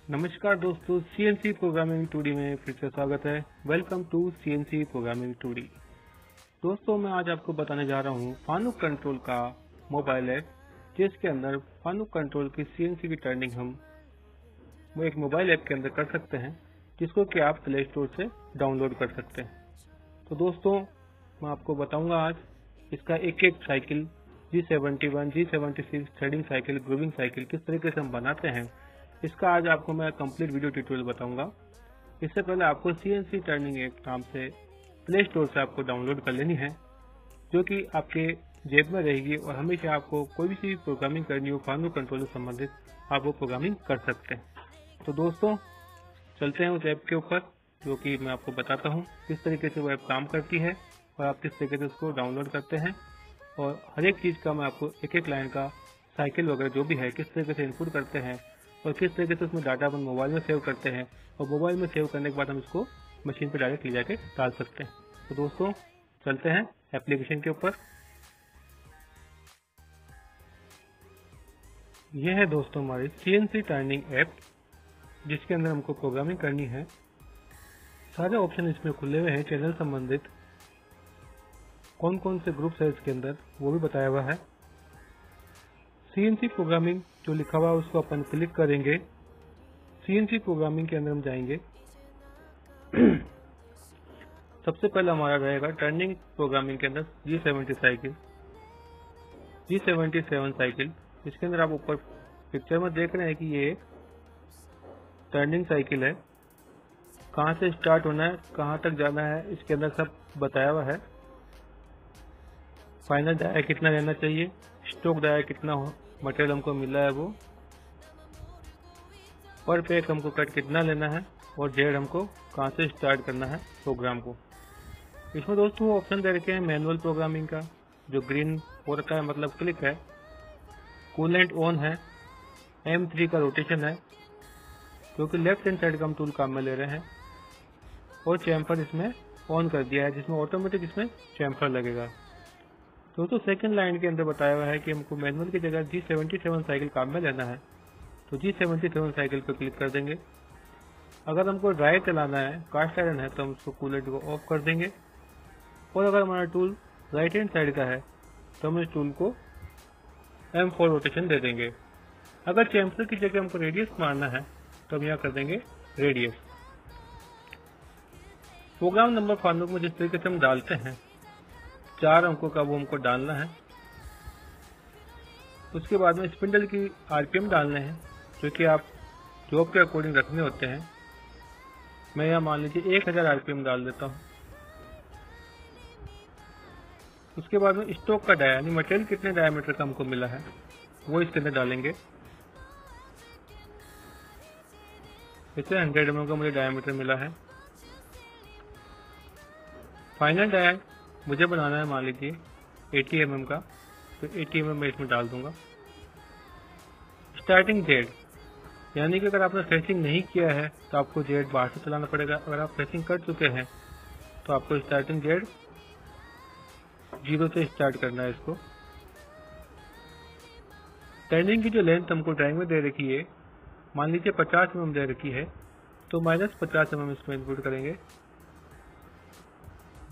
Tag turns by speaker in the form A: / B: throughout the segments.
A: नमस्कार दोस्तों, CNC programming 2D में फिर से स्वागत है। Welcome to CNC programming 2D। दोस्तों, मैं आज आपको बताने जा रहा हूँ फानुक कंट्रोल का मोबाइल ऐप, जिसके अंदर फानुक कंट्रोल की CNC की टर्निंग हम वो एक मोबाइल ऐप के अंदर कर सकते हैं, जिसको कि आप प्ले स्टोर से डाउनलोड कर सकते हैं। तो दोस्तों, मैं आपको बताऊंगा आज इसका एक एक cycle G71, G76 threading cycle, grooving cycle किस तरीके से हम बनाते हैं। इसका आज आपको मैं कंप्लीट वीडियो ट्यूटोरियल बताऊंगा। इससे पहले आपको CNC टर्निंग एक नाम से प्ले स्टोर से आपको डाउनलोड कर लेनी है, जो कि आपके जेब में रहेगी और हमेशा आपको कोई भी प्रोग्रामिंग करनी हो फानुक कंट्रोल से संबंधित आप वो प्रोग्रामिंग कर सकते हैं। तो दोस्तों, चलते हैं उस ऐप के ऊपर, जो कि मैं आपको बताता हूँ किस तरीके से वो ऐप काम करती है और आप किस तरीके से उसको डाउनलोड करते हैं, और हर एक चीज़ का मैं आपको एक एक लाइन का साइकिल वगैरह जो भी है किस तरीके से इनपुट करते हैं और किस तरीके से उसमें डाटा अपन मोबाइल में सेव करते हैं, और मोबाइल में सेव करने के बाद हम इसको मशीन पर डायरेक्ट ले जाके डाल सकते हैं। तो दोस्तों, चलते हैं एप्लीकेशन के ऊपर। यह है दोस्तों हमारी CNC टर्निंग ऐप, जिसके अंदर हमको प्रोग्रामिंग करनी है। सारे ऑप्शन इसमें खुले हुए हैं। चैनल संबंधित कौन कौन से ग्रुप है इसके अंदर वो भी बताया हुआ है। CNC प्रोग्रामिंग जो लिखा हुआ है उसको अपन क्लिक करेंगे। CNC प्रोग्रामिंग के अंदर हम जाएंगे। सबसे पहले हमारा रहेगा टर्निंग प्रोग्रामिंग के अंदर G70 साइकिल, G77 साइकिल। इसके अंदर आप ऊपर पिक्चर में देख रहे हैं कि ये एक टर्निंग साइकिल है। कहाँ से स्टार्ट होना है, कहाँ तक जाना है, इसके अंदर सब बताया हुआ है। फाइनल डाया कितना रहना चाहिए, स्टॉक डाया कितना मटेरियल हमको मिला है वो, पर पैक हमको कट कितना लेना है, और जेड हमको कहाँ से स्टार्ट करना है प्रोग्राम को। इसमें दोस्तों ऑप्शन दे रखे हैं मैनुअल प्रोग्रामिंग का, जो ग्रीन हो रखा है मतलब क्लिक है, कूलेंट ऑन है, M3 का रोटेशन है क्योंकि लेफ्ट हैंड साइड का हम टूल काम में ले रहे हैं, और चैम्फर इसमें ऑन कर दिया है जिसमें ऑटोमेटिक इसमें चैम्फर लगेगा। दोस्तों, सेकंड लाइन के अंदर बताया हुआ है कि हमको मैनुअल की जगह G77 साइकिल काम में लेना है, तो G77 साइकिल पर क्लिक कर देंगे। अगर हमको ड्राई चलाना है, कास्ट आयरन है, तो हम उसको कूलेंट को ऑफ कर देंगे, और अगर हमारा टूल राइट हैंड साइड का है तो हम इस टूल को M4 रोटेशन दे देंगे। अगर चैम्फर की जगह हमको रेडियस मारना है तो हम यहाँ कर देंगे रेडियस। प्रोग्राम नंबर फानुक में जिस तरीके से हम डालते हैं 4 अंकों का, वो हमको डालना है। उसके बाद में स्पिंडल की RPM डालने हैं, जो कि आप जॉब के अकॉर्डिंग रखने होते हैं। मैं यहाँ मान लीजिए 1000 RPM डाल देता हूँ। उसके बाद में स्टॉक का डाया यानी मटेरियल कितने डायमीटर का हमको मिला है वो इसके अंदर डालेंगे। इसे 100 mm का मुझे डायमीटर मिला है। फाइनल डाया मुझे बनाना है मान लीजिए 80 mm का, तो 80 mm मैं इसमें डाल दूंगा। स्टार्टिंग जेड यानी कि अगर आपने फेसिंग नहीं किया है तो आपको जेड बाहर से चलाना पड़ेगा। अगर आप फेसिंग कर चुके हैं तो आपको स्टार्टिंग जेड 0 से स्टार्ट करना है इसको। टर्निंग की जो लेंथ हमको ड्राइंग में दे रखी है, मान लीजिए 50 mm दे रखी है, तो -50 mm इसमें इनपुट करेंगे।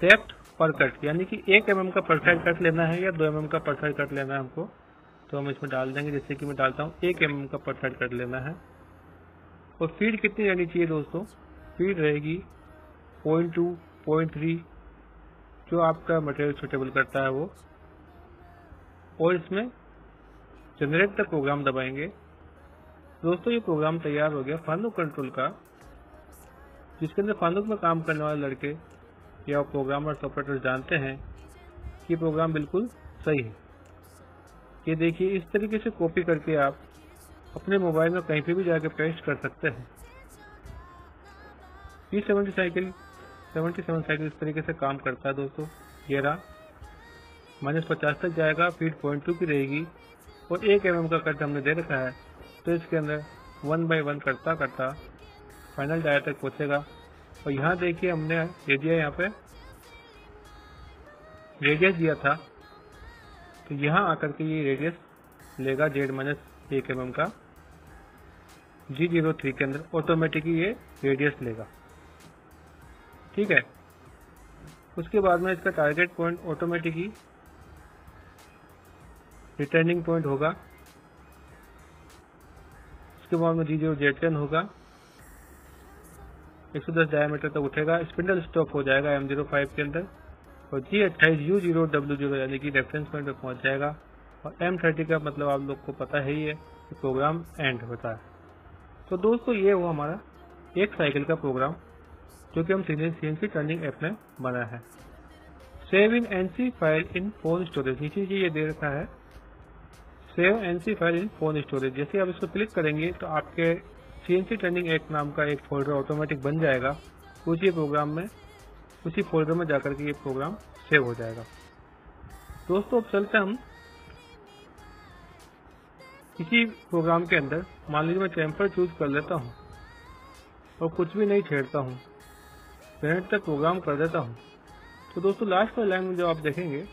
A: डेप्थ पर कट यानी कि 1 mm का परफेक्ट कट लेना है या 2 mm का परफेक्ट कट लेना है हमको, तो हम इसमें डाल देंगे। जैसे कि मैं डालता हूँ 1 mm का परफेक्ट कट लेना है। और फीड कितनी रहनी चाहिए दोस्तों, फीड रहेगी 0.2, 0.3, जो आपका मटेरियल सुटेबल करता है वो। और इसमें जनरेट द प्रोग्राम दबाएंगे। दोस्तों, ये प्रोग्राम तैयार हो गया फानुक कंट्रोल का, जिसके अंदर फानुक में काम करने वाले लड़के या प्रोग्रामर्स ऑपरेटर्स जानते हैं कि प्रोग्राम बिल्कुल सही है। ये देखिए, इस तरीके से कॉपी करके आप अपने मोबाइल में कहीं पे भी जाके पेस्ट कर सकते हैं। G77 साइकिल इस तरीके से काम करता है दोस्तों। ये रहा, -50 तक जाएगा, फीड 0.2 की रहेगी, और 1 mm का कट हमने दे रखा है, तो इसके अंदर 1 by 1 करता करता फाइनल डाया तक पहुंचेगा। और यहाँ देखिए हमने दे दिया, यहाँ पे रेडियस दिया था, तो यहाँ आकर के ये रेडियस लेगा Z-1 mm का, G03 के अंदर ऑटोमेटिकली ये रेडियस लेगा। ठीक है, उसके बाद में इसका target point automatically returning point होगा। उसके बाद में G0Z10 होगा, 110 डायमीटर तक उठेगा, स्पिंडल स्टॉप हो जाएगा M05 के अंदर, और G28 U0W0 यानी कि रेफरेंस पॉइंट पर पहुंच जाएगा, और M30 का मतलब आप लोग को पता है ही है कि प्रोग्राम एंड होता है। तो दोस्तों ये हुआ हमारा एक साइकिल का प्रोग्राम जो कि हम CNC टर्निंग ऐप में बना है। Save in NC file in phone storage, नीचे ये दे रखा है save NC file in phone storage. जैसे आप इसको क्लिक करेंगे तो आपके CNC टर्निंग ऐप नाम का एक फोल्डर ऑटोमेटिक बन जाएगा। उसी प्रोग्राम में उसी फोल्डर में जाकर के ये प्रोग्राम सेव हो जाएगा। दोस्तों अब चलते हम इसी प्रोग्राम के अंदर, मान लीजिए मैं चैम्फर चूज कर लेता हूँ और कुछ भी नहीं छेड़ता हूँ, पेरेंट तक प्रोग्राम कर देता हूँ। तो दोस्तों लास्ट वाली लाइन में जब आप देखेंगे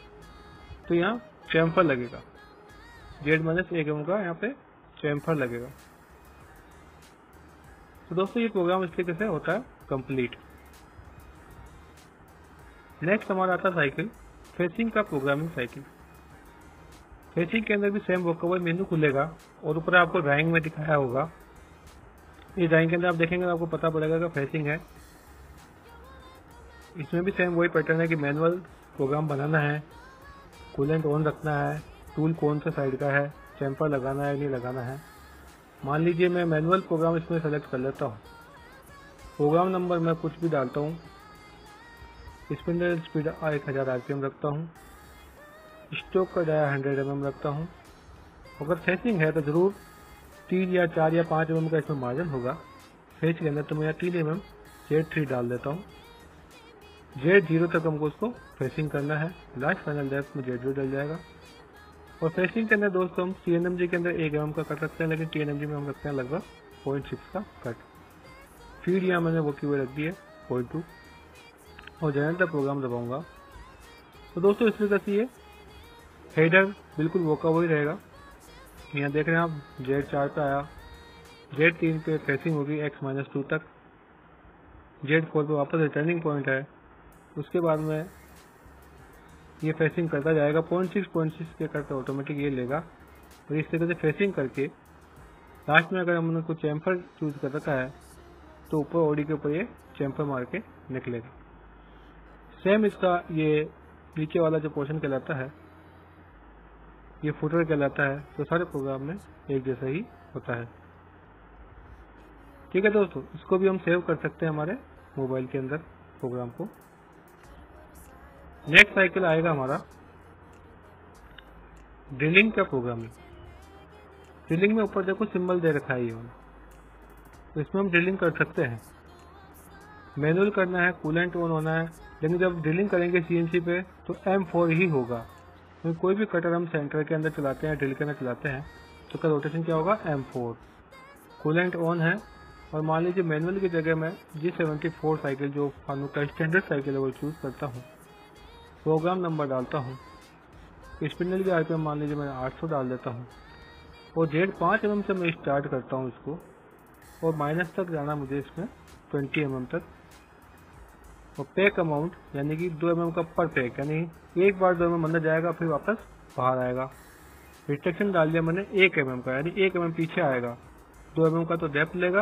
A: तो यहाँ चैम्फर लगेगा, Z-1 का यहाँ पे चैम्फर लगेगा। तो दोस्तों ये प्रोग्राम इस तरीके से होता है कंप्लीट। नेक्स्ट हमारा आता है साइकिल फेसिंग का प्रोग्रामिंग साइकिल। फेसिंग के अंदर भी सेम वोकेबल मेनू खुलेगा और ऊपर आपको ड्राइंग में दिखाया होगा। इस ड्राइंग के अंदर आप देखेंगे तो आपको पता पड़ेगा कि फेसिंग है। इसमें भी सेम वही पैटर्न है कि मैनुअल प्रोग्राम बनाना है, कूलेंट ऑन रखना है, टूल कौन सा साइड का है, चैम्फर लगाना है नहीं लगाना है। मान लीजिए मैं मैनुअल प्रोग्राम इसमें सेलेक्ट कर लेता हूँ, प्रोग्राम नंबर मैं कुछ भी डालता हूँ, स्पिंडल स्पीड 1000 RPM रखता हूँ, स्टोक का डाया 100 mm रखता हूँ। अगर फेसिंग है तो जरूर 3 या 4 या 5 mm का इसमें मार्जिन होगा। फेस के अंदर तो मैं 3 mm Z3 डाल देता हूँ। Z0 तक हमको उसको फेसिंग करना है, लास्ट फाइनल डेप्थ में Z0 डल जाएगा। और फेसिंग के अंदर दोस्तों हम CNMG के अंदर 1 mm का कट रखते हैं, लेकिन TNMG में हम रखते हैं लगभग 0.6 का कट। फीड यहाँ मैंने वो की रख दी है 0.2 और जनरेटर प्रोग्राम दबाऊंगा। तो दोस्तों इस तरीके से ये हेडर बिल्कुल वोका वही रहेगा। यहाँ देख रहे हैं आप Z4 पे आया, Z3 पे फेसिंग होगी X-2 तक, Z4 पे वापस रिटर्निंग पॉइंट है। उसके बाद में ये फेसिंग करता जाएगा, 0.6 के करके ऑटोमेटिक ये लेगा। और इस तरीके से फेसिंग करके लास्ट में अगर हमने कुछ चैम्फर चूज कर रखा है तो ऊपर ओडी के ऊपर ये चैम्फर मार के निकलेगा। सेम इसका ये नीचे वाला जो पोर्शन कहलाता है ये फुटर कहलाता है। तो सारे प्रोग्राम में एक जैसा ही होता है। ठीक है दोस्तों, इसको भी हम सेव कर सकते हैं हमारे मोबाइल के अंदर प्रोग्राम को। नेक्स्ट साइकिल आएगा हमारा ड्रिलिंग का प्रोग्रामिंग। ड्रिलिंग में ऊपर देखो सिंबल दे रखा है ये, तो इसमें हम ड्रिलिंग कर सकते हैं। मैनुअल करना है, कूलेंट ऑन होना है, लेकिन जब ड्रिलिंग करेंगे CNC पे तो M4 ही होगा। तो कोई भी कटर हम सेंटर के अंदर चलाते हैं, ड्रिल के अंदर चलाते हैं तो उसका रोटेशन क्या होगा M4। कूलेंट ऑन है और मान लीजिए मैनुअल की जगह मैं G74 साइकिल जो फानूक का स्टैंडर्ड साइकिल है वो चूज करता हूँ, प्रोग्राम नंबर डालता हूँ, स्पिंडल की RPM मान लीजिए मैं 800 डाल देता हूँ और Z5 mm से मैं स्टार्ट करता हूँ इसको, और माइनस तक जाना मुझे इसमें 20 mm तक। और पैक अमाउंट यानी कि 2 mm का पर पैक, यानी एक बार 2 mm अंदर जाएगा फिर वापस बाहर आएगा। रिस्ट्रिक्शन डाल दिया मैंने 1 mm का, यानी 1 mm पीछे आएगा, 2 mm का तो डेप्थ लेगा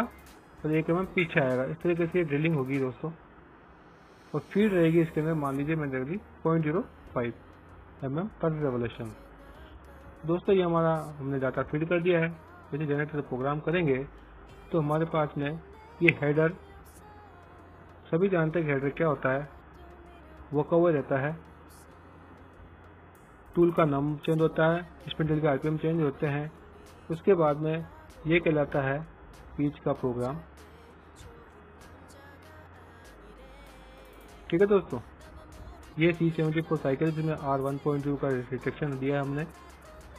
A: और 1 mm पीछे आएगा। इस तरीके से ड्रिलिंग होगी दोस्तों। और फीड रहेगी इसके अंदर, मान लीजिए मैंने रख दी 0.05 mm पर रेवोल्यूशन। दोस्तों ये हमारा हमने डाटा फीड कर दिया है। जैसे जनरेटर से प्रोग्राम करेंगे तो हमारे पास में ये हेडर, सभी जानते हैं कि हेडर क्या होता है, वो कवर रहता है, टूल का नाम चेंज होता है, स्पिंडल के RPM चेंज होते हैं। उसके बाद में ये कहलाता है पीच का प्रोग्राम। ठीक है दोस्तों, ये C74 साइकिल में R1.2 का रिस्ट्रिक्शन दिया है हमने,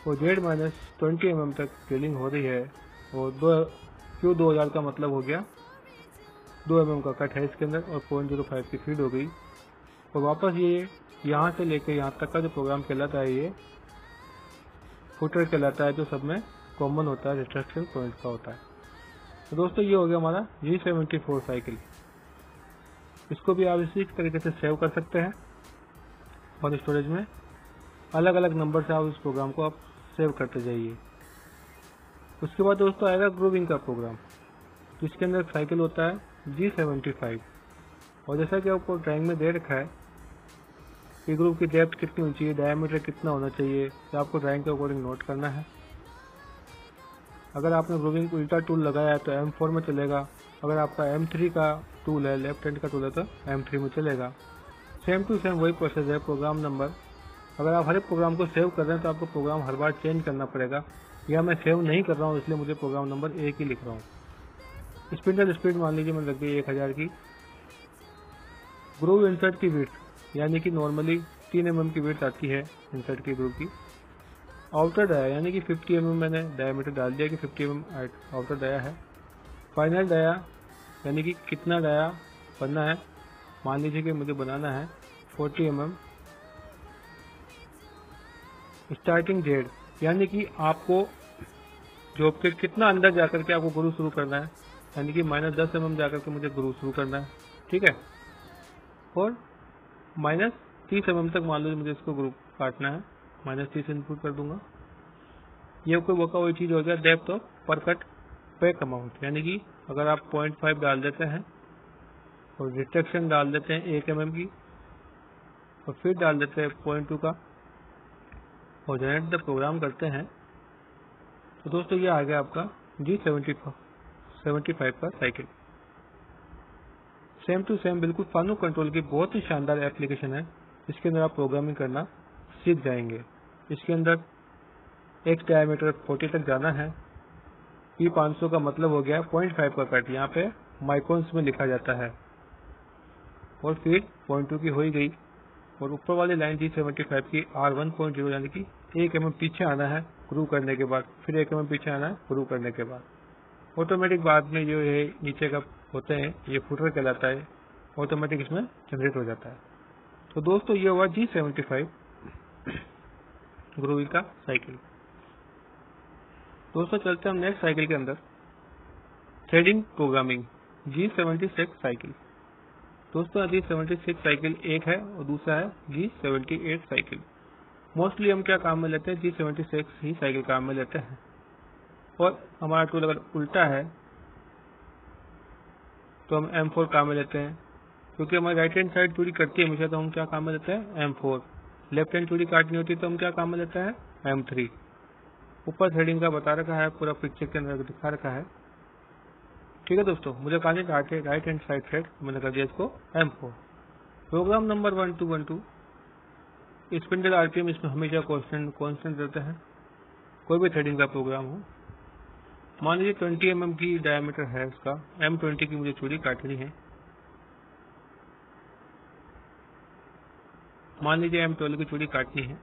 A: और Z-20 mm तक ड्रिलिंग हो रही है। और Q2000 का मतलब हो गया 2 mm का कट है इसके अंदर और 0.05 की फीड हो गई। और वापस ये यहाँ से लेकर यहाँ तक का जो प्रोग्राम कहलाता है ये फुटर कहलाता है, जो सब में कॉमन होता है, रिस्ट्रिक्शन पॉइंट का होता है। तो दोस्तों ये हो गया हमारा G74 साइकिल। इसको भी आप इसी तरीके से सेव कर सकते हैं और स्टोरेज में अलग अलग नंबर से आप इस प्रोग्राम को आप सेव करते जाइए। उसके बाद दोस्तों आएगा ग्रूविंग का प्रोग्राम, जिसके अंदर साइकिल होता है G75। और जैसा कि आपको ड्राइंग में दे रखा है कि ग्रूव की डेप्थ कितनी होनी चाहिए, डायमीटर कितना होना चाहिए, तो आपको ड्राइंग के अकॉर्डिंग नोट करना है। अगर आपने ग्रूविंग को उल्टा टूल लगाया है तो M4 में चलेगा, अगर आपका M3 का टूल है, लेफ्ट हैंड का टूल है, तो M3 में चलेगा। सेम टू सेम वही प्रोसेस है। प्रोग्राम नंबर, अगर आप हर एक प्रोग्राम को सेव कर रहे हैं तो आपको प्रोग्राम हर बार चेंज करना पड़ेगा, या मैं सेव नहीं कर रहा हूँ इसलिए मुझे प्रोग्राम नंबर एक ही लिख रहा हूँ। स्पिंडल स्पीड मान लीजिए मैंने रख दी 1000 की। ग्रूव इंसर्ट की विड्थ, यानी कि नॉर्मली 3 mm की विड्थ आती है इंसर्ट की ग्रूव की। आउटर डाया, यानी कि 50 mm मैंने डायमीटर डाल दिया कि 50 mm आउटर डाया है। फाइनल डाया, यानी कि कितना डाया बनना है, मान लीजिए कि मुझे बनाना है 40 mm। स्टार्टिंग जेड, यानी कि आपको जॉब के कितना अंदर जाकर के आपको ग्रूव शुरू करना है, यानी कि -10 mm जाकर के मुझे ग्रूव शुरू करना है, ठीक है। और -30 mm तक मान लो मुझे इसको ग्रूव काटना है, -30 इनपुट कर दूंगा। ये कोई वो का वही चीज हो गया डेप्थ ऑफ पर कट पैक अमाउंट, यानी कि अगर आप 0.5 डाल देते हैं और रिस्ट्रिक्शन डाल देते हैं 1 mm की और फिर डाल देते हैं 0.2 का और जनरेट द प्रोग्राम करते हैं, तो दोस्तों ये आ गया आपका G75 का साइकिल। सेम टू सेम बिल्कुल फानुक कंट्रोल की बहुत ही शानदार एप्लीकेशन है। इसके अंदर आप प्रोग्रामिंग करना सीख जाएंगे। इसके अंदर एक डायमीटर 40 तक जाना है। P500 का मतलब हो गया 0.5 का कट, यहाँ पे माइक्रोन्स में लिखा जाता है। और फिर 0.2 की हो ही गई, और ऊपर वाली लाइन G75 की R1.0, यानी कि 1 mm पीछे आना है ग्रूव करने के बाद, फिर 1 mm पीछे आना है ग्रूव करने के बाद। ऑटोमेटिक बाद में जो है नीचे का होते हैं ये फुटर कहलाता है, ऑटोमेटिक इसमें जनरेट हो जाता है। तो दोस्तों ये हुआ G75 ग्रूविंग का साइकिल। दोस्तों चलते हैं हम नेक्स्ट साइकिल के अंदर, थ्रेडिंग प्रोग्रामिंग G76 साइकिल। दोस्तों G76 साइकिल एक है और दूसरा है G78 साइकिल। मोस्टली हम क्या काम में लेते हैं, G76 ही साइकिल काम में लेते हैं। और हमारा टूल अगर उल्टा है तो हम M4 काम में लेते हैं, क्योंकि हमारी राइट हैंड साइड चूड़ी कटती है हमेशा, तो हम क्या काम में लेते हैं M4। लेफ्ट हैंड चूड़ी काटनी होती है तो हम क्या काम में लेते हैं M3। ऊपर थ्रेडिंग का बता रखा है, पूरा पिक्चर के अंदर दिखा रखा है, ठीक है दोस्तों। मुझे कहने राइट हैंड साइड थ्रेड, मैंने कर दिया इसको M4। Programme number 1212। Spindle RPM इसमें हमेशा कॉन्स्टेंट रहता है, कोई भी थ्रेडिंग का प्रोग्राम हो। मान लीजिए 20 mm की डायमीटर है इसका, M20 की मुझे चूड़ी काटनी है। मान लीजिए M12 की चूड़ी काटनी है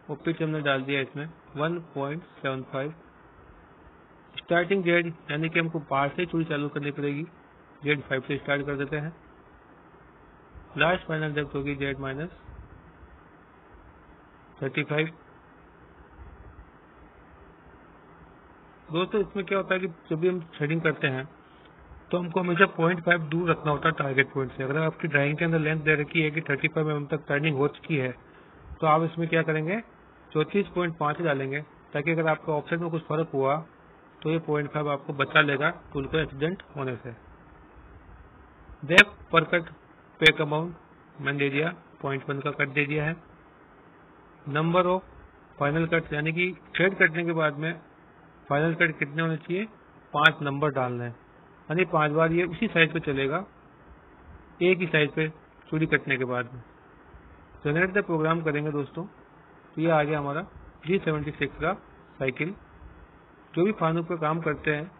A: और पिच हमने डाल दिया इसमें 1.75। स्टार्टिंग जेड, यानी कि हमको बाहर से चूड़ी चालू करनी पड़ेगी, Z5 से स्टार्ट कर देते हैं। लास्ट फाइनल डेप्थ होगी Z-35। दोस्तों इसमें क्या होता है कि जब भी हम थ्रेडिंग करते हैं तो हमको हमेशा 0.5 दूर रखना होता है टारगेट पॉइंट से। अगर आपकी ड्राइंग के अंदर लेंथ दे रखी है कि 35 mm तक टर्निंग हो चुकी है, तो आप इसमें क्या करेंगे 34.5 डालेंगे, ताकि अगर आपका ऑफसेट में कुछ फर्क हुआ तो ये 0.5 आपको बचा लेगा टूल को एक्सीडेंट होने से। डेप्थ पर कट पैक अमाउंट मैंने दे दिया, 0.1 का कट दे दिया है। नंबर ऑफ फाइनल कट, यानी कि थ्रेड कटने के बाद में फाइनल कट कितने होने चाहिए, 5 नंबर डालना है, यानी 5 बार ये उसी साइड पे चलेगा, एक ही साइड पे चूड़ी कटने के बाद में। जनरेट द प्रोग्राम करेंगे दोस्तों, तो ये आ गया हमारा G76 का साइकिल। जो भी फानुक पे काम करते हैं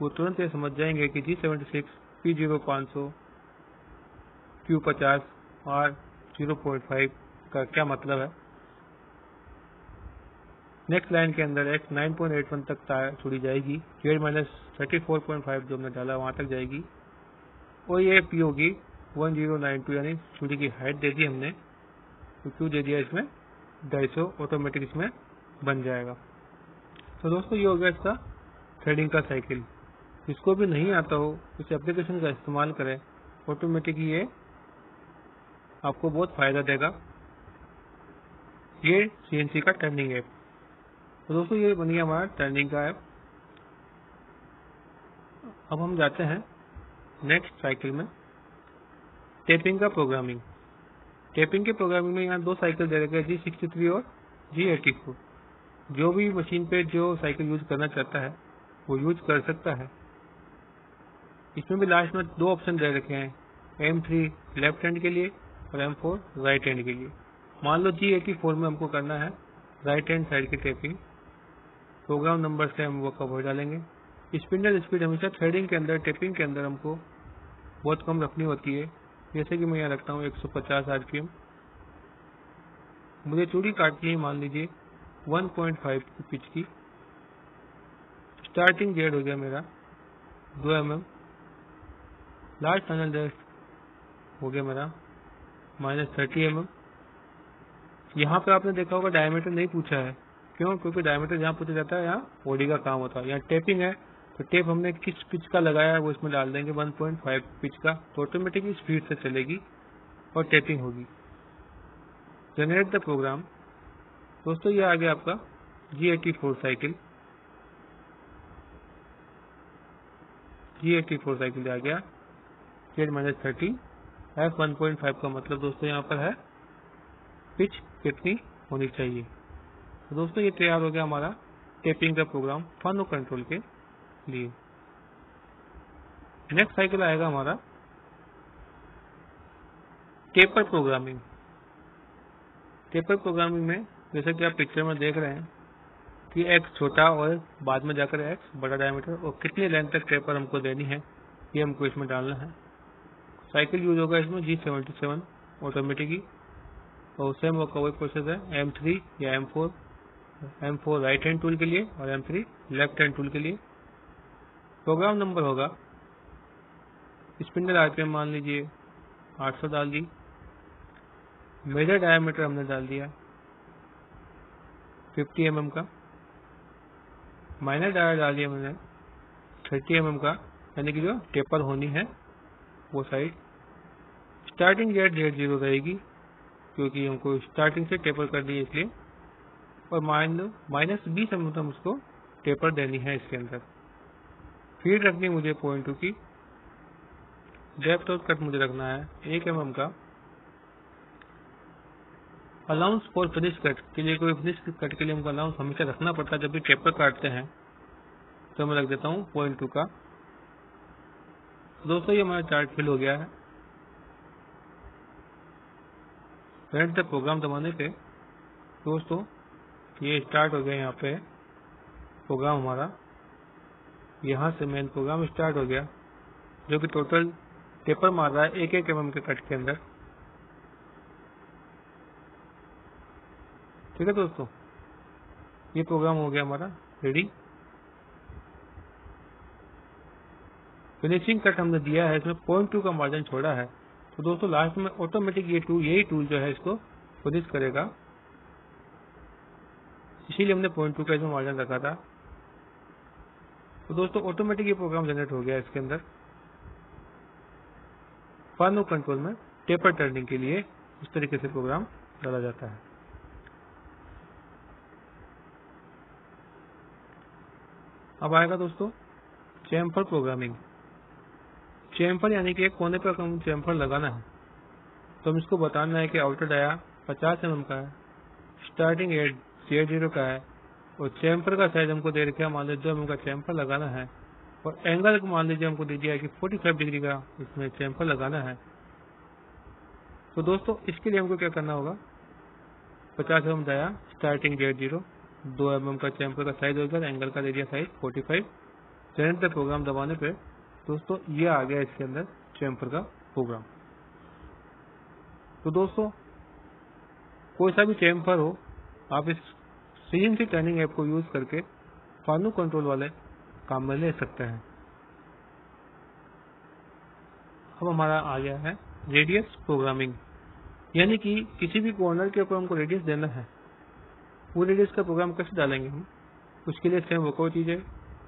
A: वो तुरंत ये समझ जाएंगे कि G76 P0500 Q50 और 0.5 का क्या मतलब है। नेक्स्ट लाइन के अंदर एक 9.81 तक चूड़ी जाएगी, Z-34.5 जो हमने डाला वहां तक जाएगी, और ये P होगी 1092, यानी चूड़ी की हाइट दे दी हमने, तो Q दे दिया इसमें 250, ऑटोमेटिक इसमें बन जाएगा। तो दोस्तों ये हो गया इसका थ्रेडिंग का साइकिल। जिसको भी नहीं आता हो इस एप्लीकेशन का इस्तेमाल करें, ऑटोमेटिक ये आपको बहुत फायदा देगा। ये CNC का टर्निंग ऐप। तो दोस्तों ये बन गया हमारा टर्निंग का ऐप। अब हम जाते हैं नेक्स्ट साइकिल में, टेपिंग का प्रोग्रामिंग। टेपिंग के प्रोग्रामिंग में यहाँ 2 साइकिल दे रखे हैं, G63 और G84। जो भी मशीन पे जो साइकिल यूज करना चाहता है वो यूज कर सकता है। इसमें भी लास्ट में 2 ऑप्शन दे रखे हैं, M3 लेफ्ट हैंड के लिए और M4 राइट हैंड के लिए। मान लो G84 में हमको करना है राइट हैंड साइड की टेपिंग। प्रोग्राम नंबर से हम वो कवर डालेंगे। स्पिंडल स्पीड हमेशा थ्रेडिंग के अंदर, टेपिंग के अंदर हमको बहुत कम रखनी होती है। जैसे कि मैं यहाँ रखता हूँ 150 RPM। मुझे चूड़ी काटनी है मान लीजिए 1.5 की पिच की। स्टार्टिंग जेड हो गया मेरा 2 mm। लास्ट फाइनल डेप्थ हो गया मेरा -30 mm। यहाँ पे आपने देखा होगा डायमीटर नहीं पूछा है, क्यों? क्योंकि डायमीटर जहाँ पूछा जाता है यहाँ ओडी का काम होता है। यहाँ टेपिंग है तो टेप हमने किस पिच का लगाया है वो इसमें डाल देंगे, 1.5 पिच का, तो ऑटोमेटिकली स्पीड से चलेगी और टेपिंग होगी। Generate the program. दोस्तों ये आ गया आपका G84 साइकिल। G84 साइकिल आ गया Z-30 F 1.5 का मतलब दोस्तों यहाँ पर है पिच कितनी होनी चाहिए। तो दोस्तों ये तैयार हो गया हमारा टेपिंग का प्रोग्राम फानो कंट्रोल के लिए। नेक्स्ट साइकिल आएगा हमारा टेपर प्रोग्रामिंग। टेपर प्रोग्रामिंग में जैसे कि आप पिक्चर में देख रहे हैं कि X छोटा और बाद में जाकर X बड़ा डायमीटर, और कितनी लेंथ तक टेपर हमको देनी है ये हमको इसमें डालना है। साइकिल यूज होगा इसमें G77 ऑटोमेटिकली, और सेम वही प्रोसेस है M3 या M4 राइट हैंड टूल के लिए और M3 लेफ्ट हैंड टूल के लिए। प्रोग्राम नंबर होगा, स्पिंडल RPM मान लीजिए 800 डाल दी। मेजर डायमीटर हमने डाल दिया 50 mm का। माइनर डायर डाल दिया मैंने 30 mm का, यानी कि जो टेपर होनी है वो साइड। स्टार्टिंग Z0 रहेगी क्योंकि हमको स्टार्टिंग से टेपर करनी है इसलिए, और -20 mm तक उसको टेपर देनी है इसके अंदर। फीड रखनी है मुझे 0.2 की। डेप्थ ऑफ कट मुझे रखना है 1 mm का। अलाउंस फॉर फिनिश कट के लिए, कोई फिनिश कट के लिए हमको अलाउंस हमेशा रखना पड़ता है जब भी टेपर काटते हैं, तो मैं रख देता हूँ 0.2 का। दोस्तों ये हमारा चार्ट फिल हो गया है। रन द प्रोग्राम दबाने पे दोस्तों ये स्टार्ट हो गया। यहाँ पे प्रोग्राम हमारा यहाँ से मेन प्रोग्राम स्टार्ट हो गया, जो कि टोटल टेपर मार रहा है 1 mm के कट के अंदर। ठीक है दोस्तों, ये प्रोग्राम हो गया हमारा रेडी। फिनिशिंग कट हमने दिया है, इसमें 0.2 का मार्जिन छोड़ा है। तो दोस्तों लास्ट में ऑटोमेटिक यही टूल जो है इसको फिनिश करेगा, इसीलिए हमने 0.2 का इसमें मार्जिन रखा था। तो दोस्तों ऑटोमेटिक ये प्रोग्राम जनरेट हो गया इसके अंदर। फानो कंट्रोल में टेपर टर्निंग के लिए इस तरीके से प्रोग्राम डाला जाता है। अब आएगा दोस्तों चैम्फर प्रोग्रामिंग। चैम्फर यानी कि एक कोने पर हम चैम्फर लगाना है, तो हम इसको बताना है कि आउटर डाया 50 mm का है, स्टार्टिंग एज Z0 का है, और चैम्फर का साइज हमको दे रखा है मान लीजिए 2 mm का चैम्फर लगाना है, और एंगल को मान लीजिए हमको दे दिया है कि 45 डिग्री का इसमें चैम्फर लगाना है। तो दोस्तों इसके लिए हमको क्या करना होगा, 50 mm dia, starting Z0, 2 mm का चैम्फर का साइज होगा, एंगल का दे दिया साइज 45। जनरेट द प्रोग्राम दबाने पे दोस्तों ये आ गया इसके अंदर चैम्फर का प्रोग्राम। तो दोस्तों कोई सा भी चैम्फर हो, आप इस CNC टर्निंग ऐप को यूज करके फानो कंट्रोल वाले काम में ले सकते हैं। अब हमारा आ गया है रेडियस प्रोग्रामिंग, यानी कि किसी भी कॉर्नर के ऊपर हमको रेडियस देना है, वो रेडियस का प्रोग्राम कैसे डालेंगे हम। उसके लिए सेम वो चीज है,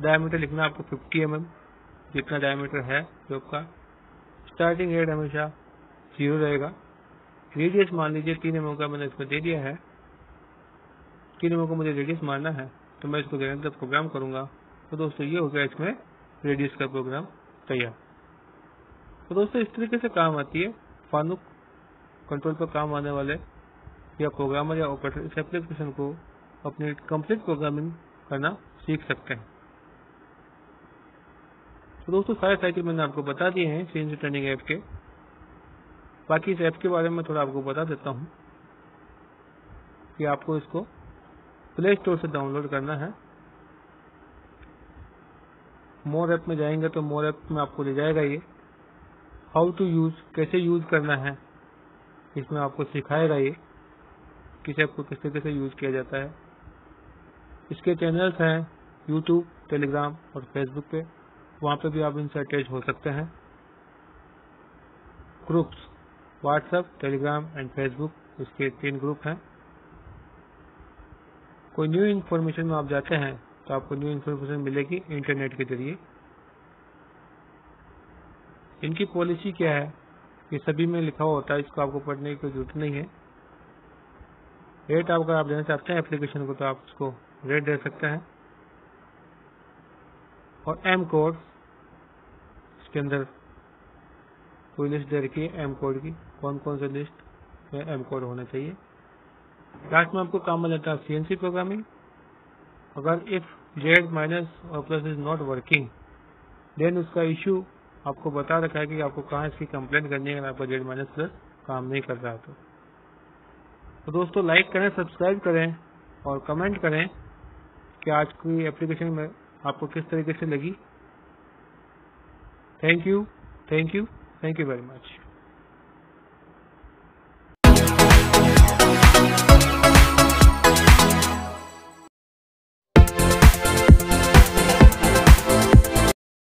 A: डायमीटर लिखना आपको 50 mm, जितना डायमीटर है ट्यूब का। स्टार्टिंग रेट हमेशा 0 रहेगा। रेडियस मान लीजिए 3 mm का मैंने इसमें दे दिया है। 3 mm को मुझे रेडियस मारना है, तो मैं इसको देने तक प्रोग्राम करूंगा। तो दोस्तों ये हो गया इसमें रेडियस का प्रोग्राम तैयार। तो दोस्तों इस तरीके से काम आती है फानुक कंट्रोल पर काम आने वाले या प्रोग्रामर या ऑपरेटर इस एप्लीकेशन को अपनी कंप्लीट प्रोग्रामिंग करना सीख सकते हैं। तो दोस्तों सारे साइकिल मैंने आपको बता दिए हैं CNC ट्रेनिंग ऐप के। बाकी इस ऐप के बारे में थोड़ा आपको बता देता हूँ कि आपको इसको प्ले स्टोर से डाउनलोड करना है। मोर ऐप में जाएंगे तो मोर ऐप में आपको ले जाएगा ये हाउ टू यूज, कैसे यूज करना है। इसमें आपको सिखाएगा ये किस ऐप को किस तरीके से यूज किया जाता है। इसके चैनल्स हैं यूट्यूब, टेलीग्राम और फेसबुक पे, वहाँ पे भी आप इनसे अटैच हो सकते हैं। Groups WhatsApp, Telegram and Facebook, इसके 3 ग्रुप हैं। कोई न्यू इन्फॉर्मेशन में आप जाते हैं तो आपको न्यू इन्फॉर्मेशन मिलेगी इंटरनेट के जरिए। इनकी पॉलिसी क्या है ये सभी में लिखा हुआ होता है, इसको आपको पढ़ने की जरूरत नहीं है। रेट अगर आप देना चाहते हैं एप्लीकेशन को तो आप इसको रेट दे सकते हैं। और एम कोड, इसके अंदर कोई लिस्ट दे रखी है एम कोड की, कौन कौन से लिस्ट में एम कोड होना चाहिए। लास्ट में आपको काम में लेता है CNC प्रोग्रामिंग। अगर इफ जेड माइनस और plus is not working then उसका इश्यू आपको बता रखा है कि आपको कहाँ इसकी कंप्लेंट करनी है अगर आपका जेड माइनस प्लस काम नहीं कर रहा तो दोस्तों लाइक करें, सब्सक्राइब करें और कमेंट करें कि आज की एप्लीकेशन में आपको किस तरीके से लगी। Thank you very much.